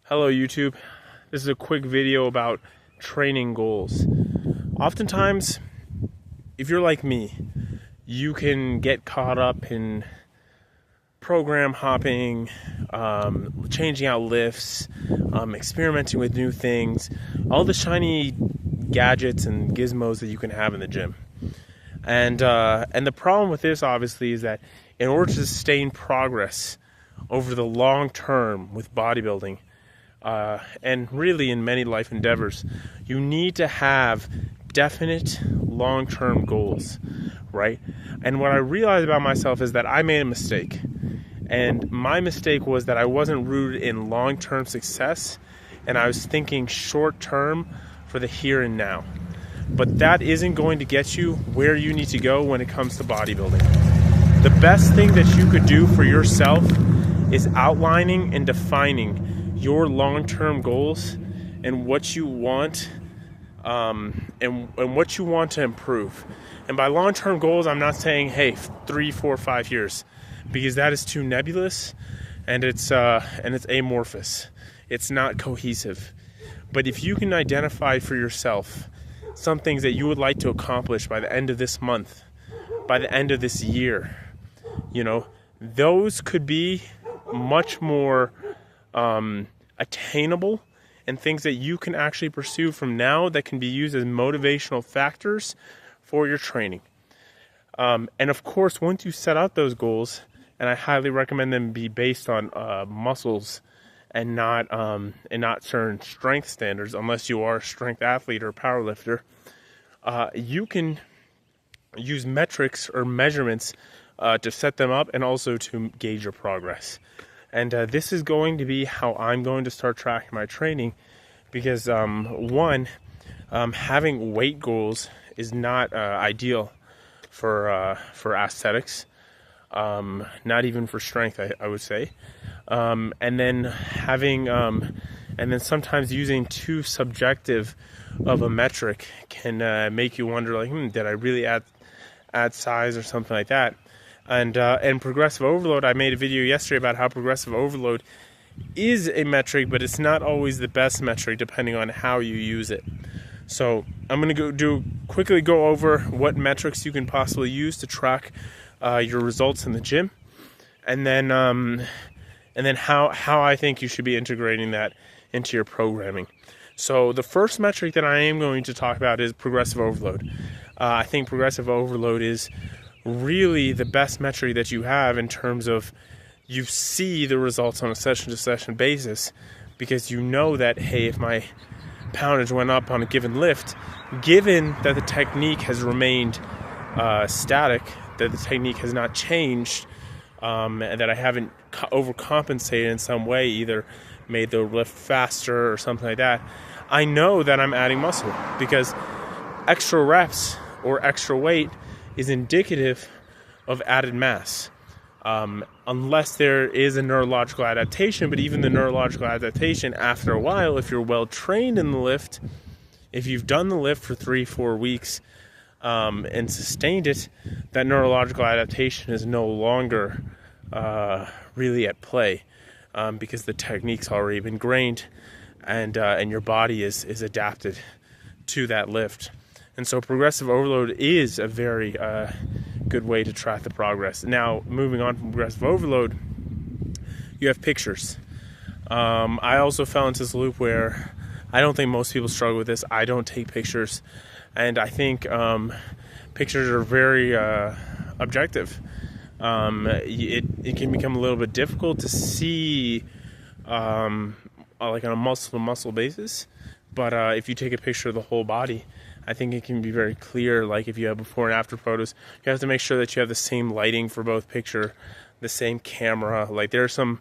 Hello YouTube. This is a quick video about training goals. Oftentimes, if you're like me, you can get caught up in program hopping, changing out lifts, experimenting with new things, all the shiny gadgets and gizmos that you can have in the gym. And the problem with this, obviously, is that in order to sustain progress over the long term with bodybuilding, and really in many life endeavors, you need to have definite long-term goals, right? And what I realized about myself is that I made a mistake. And my mistake was that I wasn't rooted in long-term success, and I was thinking short-term for the here and now. But that isn't going to get you where you need to go when it comes to bodybuilding. The best thing that you could do for yourself is outlining and defining your long-term goals and what you want, and what you want to improve. And by long-term goals, I'm not saying, hey, 3, 4, 5 years, because that is too nebulous, and it's amorphous. It's not cohesive. But if you can identify for yourself some things that you would like to accomplish by the end of this month, by the end of this year, those could be much more attainable and things that you can actually pursue from now that can be used as motivational factors for your training. And of course, once you set out those goals, and I highly recommend them be based on muscles and not certain strength standards, unless you are a strength athlete or power lifter, you can use metrics or measurements to set them up and also to gauge your progress. And this is going to be how I'm going to start tracking my training, because having weight goals is not ideal for aesthetics, not even for strength, I would say. And then sometimes using too subjective of a metric can make you wonder, like, did I really add size or something like that? And progressive overload, I made a video yesterday about how progressive overload is a metric, but it's not always the best metric depending on how you use it. So I'm going to quickly go over what metrics you can possibly use to track your results in the gym, and then how I think you should be integrating that into your programming. So the first metric that I am going to talk about is progressive overload. I think progressive overload is really the best metric that you have in terms of you see the results on a session-to-session basis, because you know that, hey, if my poundage went up on a given lift, given that the technique has remained static, that the technique has not changed, and that I haven't overcompensated in some way, either made the lift faster or something like that, I know that I'm adding muscle, because extra reps or extra weight is indicative of added mass, unless there is a neurological adaptation. But even the neurological adaptation, after a while, if you're well trained in the lift, if you've done the lift for 3-4 weeks and sustained it, that neurological adaptation is no longer really at play, because the technique's already been ingrained, and your body is adapted to that lift. And so progressive overload is a very good way to track the progress. Now, moving on from progressive overload, you have pictures. I also fell into this loop where I don't think most people struggle with this. I don't take pictures. And I think pictures are very objective. It can become a little bit difficult to see like on a muscle-to-muscle basis. But if you take a picture of the whole body, I think it can be very clear. Like if you have before and after photos, you have to make sure that you have the same lighting for both picture, the same camera. Like there are some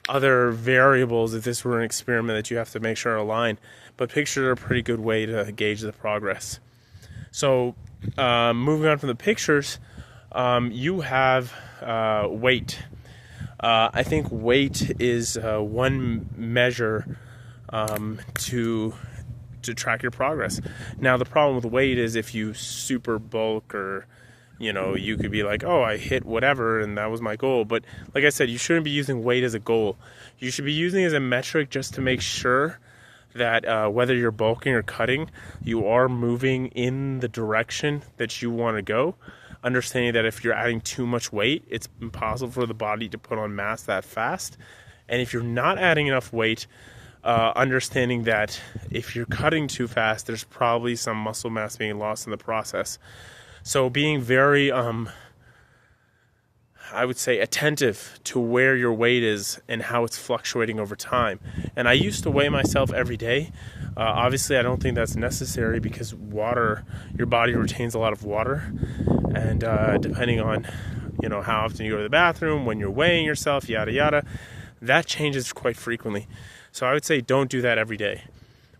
other variables, if this were an experiment, that you have to make sure are aligned. But pictures are a pretty good way to gauge the progress. So moving on from the pictures, you have weight. I think weight is one measure to track your progress. Now, the problem with weight is if you super bulk or you could be like, oh, I hit whatever and that was my goal. But like I said, you shouldn't be using weight as a goal. You should be using it as a metric just to make sure that whether you're bulking or cutting, you are moving in the direction that you want to go. Understanding that if you're adding too much weight, it's impossible for the body to put on mass that fast. And if you're not adding enough weight, understanding that if you're cutting too fast, there's probably some muscle mass being lost in the process. So being very, I would say, attentive to where your weight is and how it's fluctuating over time. And I used to weigh myself every day. Obviously, I don't think that's necessary because your body retains a lot of water. And depending on, how often you go to the bathroom, when you're weighing yourself, yada, yada, that changes quite frequently. So I would say don't do that every day.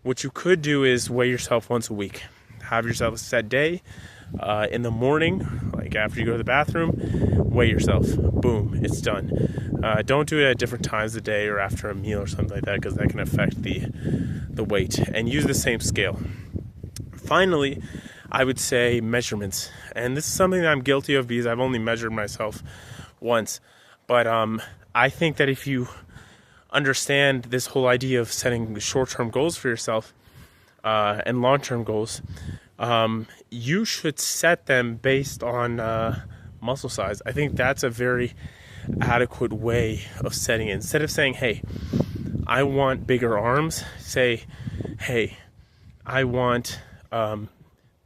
What you could do is weigh yourself once a week. Have yourself a set day. In the morning, like after you go to the bathroom, weigh yourself. Boom, it's done. Don't do it at different times of the day or after a meal or something like that, because that can affect the weight. And use the same scale. Finally, I would say measurements. And this is something that I'm guilty of because I've only measured myself once. But I think that if you understand this whole idea of setting short-term goals for yourself and long-term goals, you should set them based on muscle size. I think that's a very adequate way of setting it. Instead of saying, hey, I want bigger arms, say, hey, I want,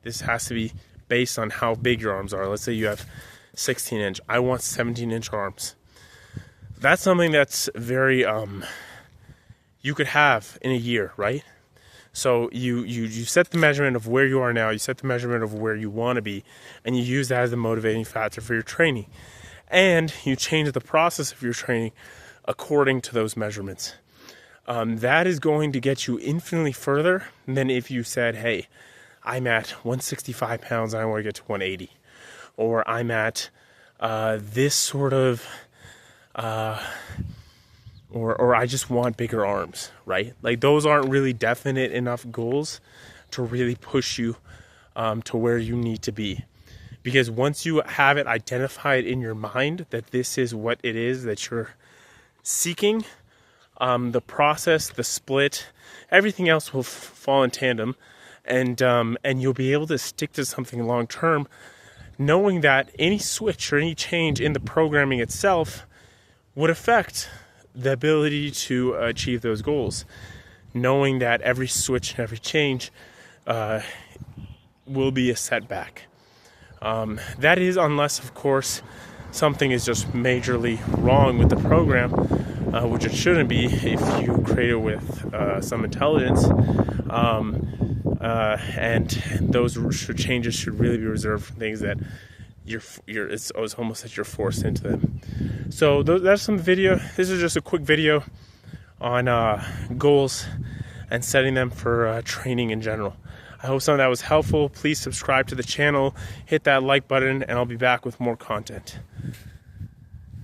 this has to be based on how big your arms are. Let's say you have 16-inch. I want 17-inch arms. That's something that's very, you could have in a year, right? So you set the measurement of where you are now, you set the measurement of where you want to be, and you use that as the motivating factor for your training. And you change the process of your training according to those measurements. That is going to get you infinitely further than if you said, hey, I'm at 165 pounds and I want to get to 180. Or I'm at this sort of... Or I just want bigger arms, right? Like those aren't really definite enough goals to really push you to where you need to be. Because once you have it identified in your mind that this is what it is that you're seeking, the process, the split, everything else will fall in tandem, and you'll be able to stick to something long term, knowing that any switch or any change in the programming itself would affect the ability to achieve those goals, knowing that every switch and every change will be a setback. That is, unless, of course, something is just majorly wrong with the program, which it shouldn't be if you create it with some intelligence. And those changes should really be reserved for things that it's almost that you're forced into them. So that's some video. This is just a quick video on goals and setting them for training in general. I hope some of that was helpful. Please subscribe to the channel, hit that like button, and I'll be back with more content.